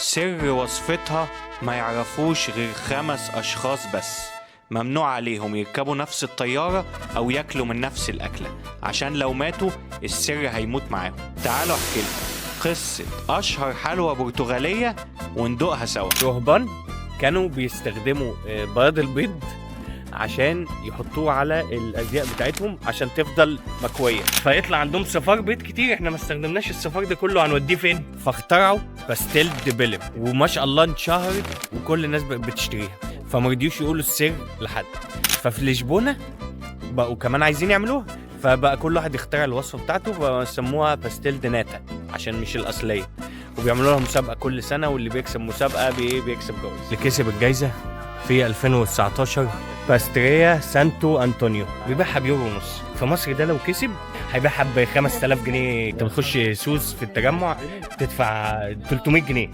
سر وصفتها ما يعرفوش غير 5 أشخاص بس. ممنوع عليهم يركبوا نفس الطيارة أو ياكلوا من نفس الأكلة، عشان لو ماتوا السر هيموت معاهم. تعالوا أحكي لكم قصة أشهر حلوى برتغالية وندوقها سوا. رهبان كانوا بيستخدموا بياض البيض عشان يحطوه على الازياء بتاعتهم عشان تفضل مكويه، فيطلع عندهم صفار بيض كتير. احنا ما استخدمناش الصفار ده كله، هنوديه فين؟ فاخترعوا باستيل دي بيلم، وما شاء الله انشهرت وكل الناس بقت بتشتريها، فما رضيوش يقولوا السر لحد. ففي لشبونه بقوا كمان عايزين يعملوها، فبقى كل واحد يخترع الوصفه بتاعته، فسموها باستيل دي ناتا عشان مش الاصليه، وبيعملوا لها مسابقه كل سنه، واللي بيكسب مسابقه بيكسب جوائز. اللي كسب الجايزه في 2019 باستريا سانتو أنطونيو، بيبيعها بيورو ونص. في مصر ده لو كسب هيبيعها ب 5000 جنيه. انت بتخش سوس في التجمع تدفع 300 جنيه.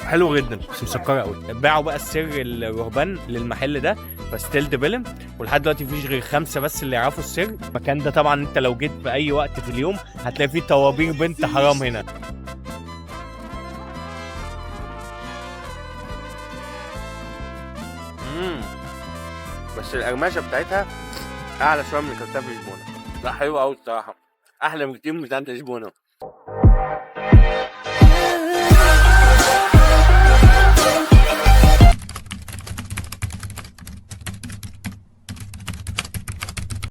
حلو جدا بس مسكره قوي. باعوا بقى السر الرهبان للمحل ده باستيل دي بيلم، ولحد دلوقتي مفيش غير 5 بس اللي يعرفوا السر. المكان ده طبعا انت لو جيت في اي وقت في اليوم هتلاقي فيه طوابير بنت حرام هنا. بس القرمشه بتاعتها اعلى شويه من اللي كلتها في لشبونه. لا حلوه قوي الصراحه، احلى من كتير من بتاعت لشبونه.